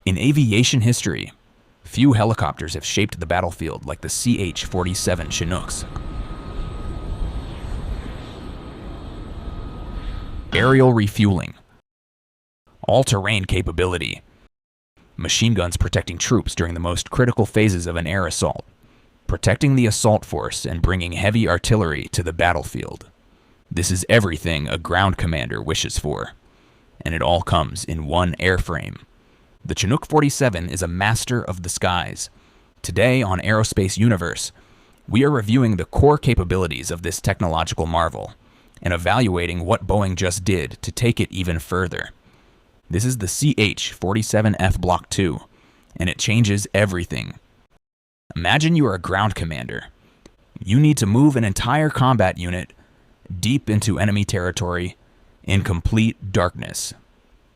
In aviation history, few helicopters have shaped the battlefield like the CH-47 Chinooks. Aerial refueling. All-terrain capability. Machine guns protecting troops during the most critical phases of an air assault. Protecting the assault force and bringing heavy artillery to the battlefield. This is everything a ground commander wishes for. And it all comes in one airframe. The Chinook 47 is a master of the skies. Today on Aerospace Universe, we are reviewing the core capabilities of this technological marvel and evaluating what Boeing just did to take it even further. This is the CH-47F Block II, and it changes everything. Imagine you are a ground commander. You need to move an entire combat unit deep into enemy territory in complete darkness.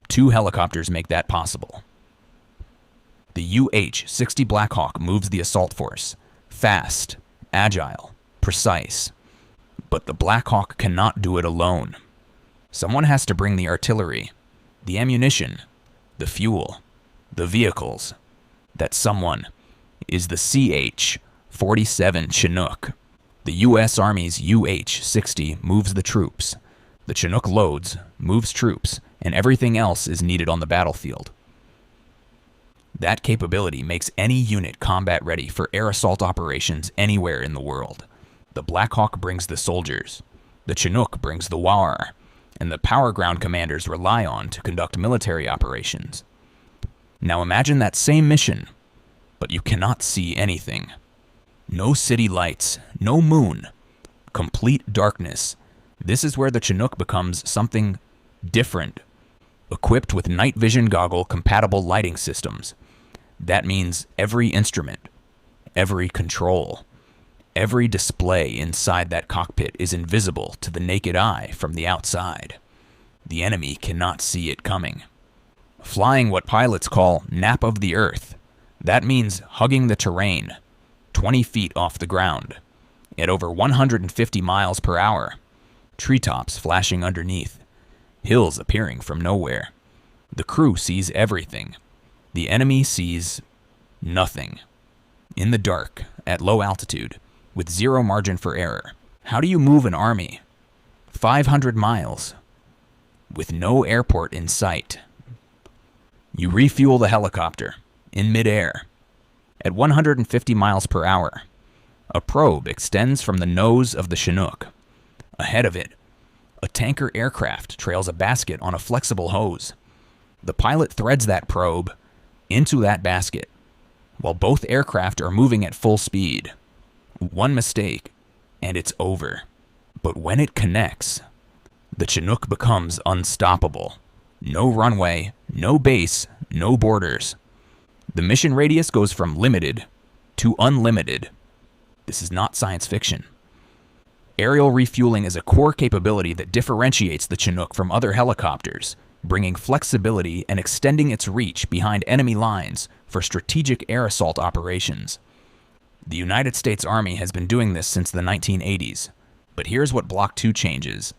2 helicopters make that possible. The UH-60 Blackhawk moves the assault force, fast, agile, precise. But the Blackhawk cannot do it alone. Someone has to bring the artillery, the ammunition, the fuel, the vehicles. That someone is the CH-47 Chinook. The U.S. Army's UH-60 moves the troops. The Chinook loads, moves troops, and everything else is needed on the battlefield. That capability makes any unit combat ready for air assault operations anywhere in the world. The Blackhawk brings the soldiers, the Chinook brings the war, and the power ground commanders rely on to conduct military operations. Now imagine that same mission, but you cannot see anything. No city lights, no moon, complete darkness. This is where the Chinook becomes something different, equipped with night vision goggle compatible lighting systems. That means every instrument, every control, every display inside that cockpit is invisible to the naked eye from the outside. The enemy cannot see it coming. Flying what pilots call nap of the earth. That means hugging the terrain, 20 feet off the ground, at over 150 miles per hour. Treetops flashing underneath, hills appearing from nowhere. The crew sees everything. The enemy sees nothing. In the dark, at low altitude, with zero margin for error. How do you move an army 500 miles with no airport in sight? You refuel the helicopter in midair at 150 miles per hour. A probe extends from the nose of the Chinook. Ahead of it, a tanker aircraft trails a basket on a flexible hose. The pilot threads that probe into that basket while both aircraft are moving at full speed. One mistake, and it's over. But when it connects, the Chinook becomes unstoppable. No runway, no base, no borders. The mission radius goes from limited to unlimited. This is not science fiction. Aerial refueling is a core capability that differentiates the Chinook from other helicopters, bringing flexibility and extending its reach behind enemy lines for strategic air assault operations. The United States Army has been doing this since the 1980s, but here's what Block II changes.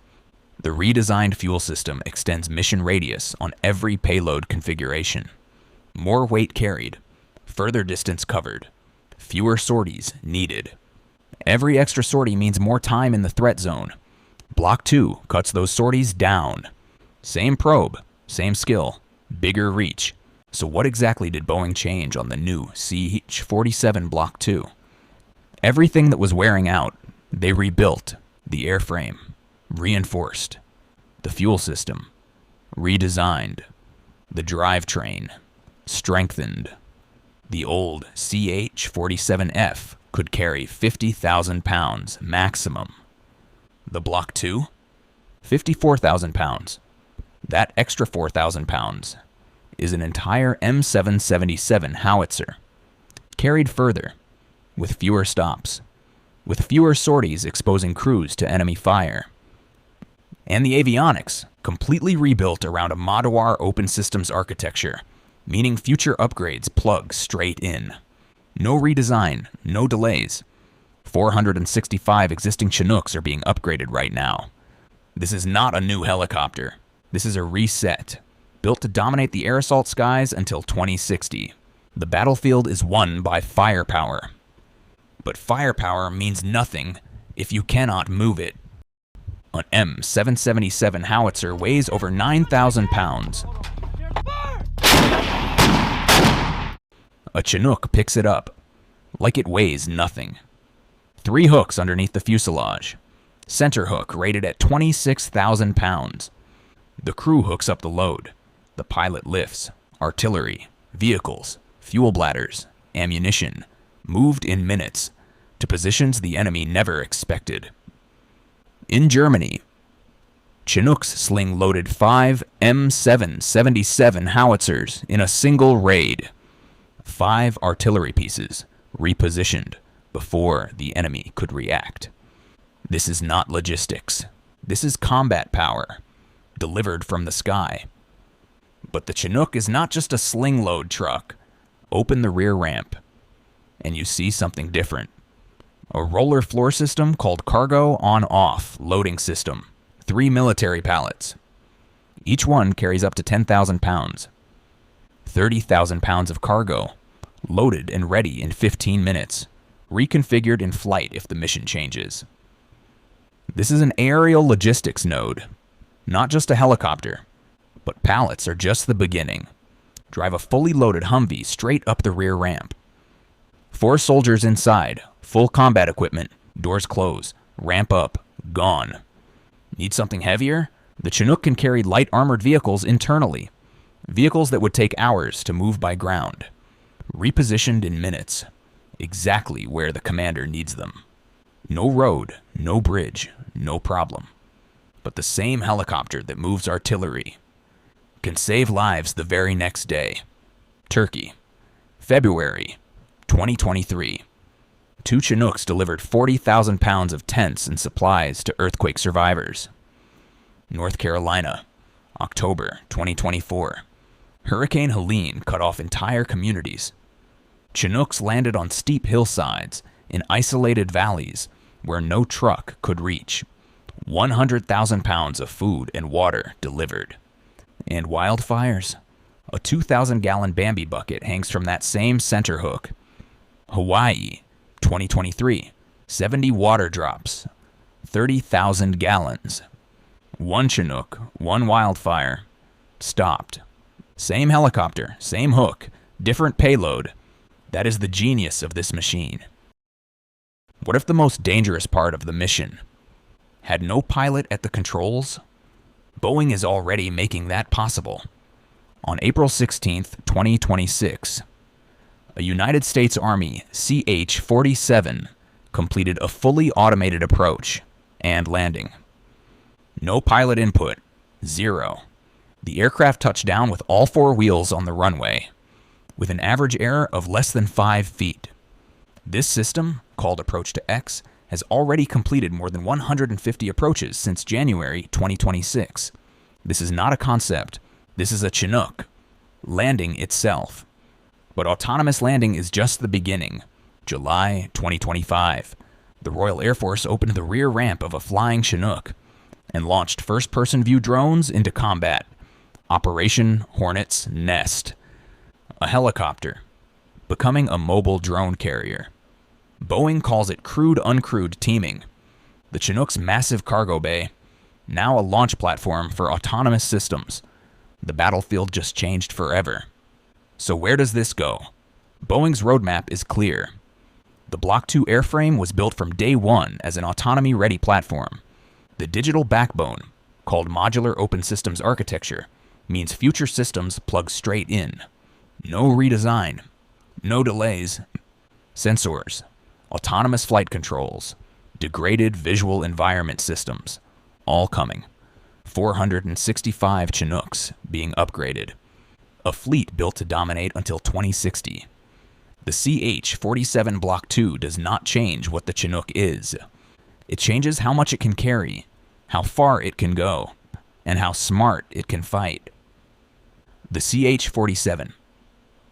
The redesigned fuel system extends mission radius on every payload configuration. More weight carried, further distance covered, fewer sorties needed. Every extra sortie means more time in the threat zone. Block II cuts those sorties down. Same probe, same skill, bigger reach. So what exactly did Boeing change on the new CH-47 Block II? Everything that was wearing out, they rebuilt. The airframe, reinforced. The fuel system, redesigned. The drivetrain, strengthened. The old CH-47F could carry 50,000 pounds maximum. The Block II, 54,000 pounds. That extra 4,000 pounds is an entire M777 howitzer, carried further, with fewer stops, with fewer sorties exposing crews to enemy fire. And the avionics, completely rebuilt around a modular open systems architecture, meaning future upgrades plug straight in. No redesign, no delays. 465 existing Chinooks are being upgraded right now. This is not a new helicopter. This is a reset. built to dominate the air assault skies until 2060. The battlefield is won by firepower. But firepower means nothing if you cannot move it. An M777 howitzer weighs over 9,000 pounds. A Chinook picks it up, like it weighs nothing. 3 hooks underneath the fuselage. Center hook rated at 26,000 pounds. The crew hooks up the load. The pilot lifts. Artillery, vehicles, fuel bladders, ammunition, moved in minutes to positions the enemy never expected. In Germany, Chinooks sling loaded 5 M777 howitzers in a single raid. 5 artillery pieces repositioned before the enemy could react. This is not logistics. This is combat power, delivered from the sky. But the Chinook is not just a sling load truck. Open the rear ramp, and you see something different. A roller floor system called Cargo On-Off Loading System. 3 military pallets. Each one carries up to 10,000 pounds. 30,000 pounds of cargo, loaded and ready in 15 minutes, reconfigured in flight if the mission changes. This is an aerial logistics node, not just a helicopter, but pallets are just the beginning. Drive a fully loaded Humvee straight up the rear ramp. 4 soldiers inside, full combat equipment, doors close, ramp up, gone. Need something heavier? The Chinook can carry light armored vehicles internally. Vehicles that would take hours to move by ground. Repositioned in minutes. Exactly where the commander needs them. No road, no bridge, no problem. But the same helicopter that moves artillery can save lives the very next day. Turkey, February 2023. 2 Chinooks delivered 40,000 pounds of tents and supplies to earthquake survivors. North Carolina, October 2024. Hurricane Helene cut off entire communities. Chinooks landed on steep hillsides in isolated valleys where no truck could reach. 100,000 pounds of food and water delivered. And wildfires? A 2,000-gallon Bambi bucket hangs from that same center hook. Hawaii, 2023. 70 water drops. 30,000 gallons. 1 Chinook, 1 wildfire. Stopped. Same helicopter, same hook, different payload. That is the genius of this machine. What if the most dangerous part of the mission had no pilot at the controls? Boeing is already making that possible. On April 16, 2026, a United States Army CH-47 completed a fully automated approach and landing. No pilot input, 0. The aircraft touched down with all 4 wheels on the runway, with an average error of less than 5 feet. This system, called Approach to X, has already completed more than 150 approaches since January 2026. This is not a concept. This is a Chinook. Landing itself. But autonomous landing is just the beginning. July 2025. The Royal Air Force opened the rear ramp of a flying Chinook and launched first-person view drones into combat. Operation Hornets Nest. A helicopter, becoming a mobile drone carrier. Boeing calls it crewed-uncrewed teaming. The Chinook's massive cargo bay, now a launch platform for autonomous systems. The battlefield just changed forever. So where does this go? Boeing's roadmap is clear. The Block II airframe was built from day one as an autonomy-ready platform. The digital backbone, called Modular Open Systems Architecture, means future systems plug straight in. No redesign, no delays. Sensors, autonomous flight controls, degraded visual environment systems, all coming. 465 Chinooks being upgraded. A fleet built to dominate until 2060. The CH-47 Block II does not change what the Chinook is. It changes how much it can carry, how far it can go, and how smart it can fight. The CH-47.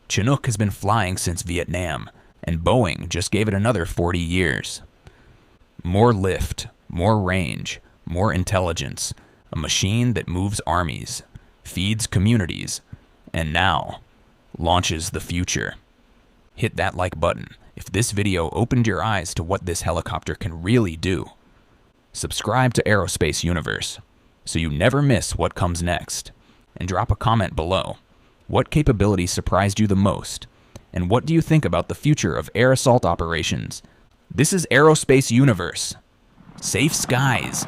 Chinook has been flying since Vietnam, and Boeing just gave it another 40 years. More lift, more range, more intelligence, a machine that moves armies. feeds communities, and now launches the future. Hit that like button if this video opened your eyes to what this helicopter can really do. Subscribe to Aerospace Universe so you never miss what comes next, and drop a comment below. What capability surprised you the most, and what do you think about the future of air assault operations? This is Aerospace Universe. Safe skies.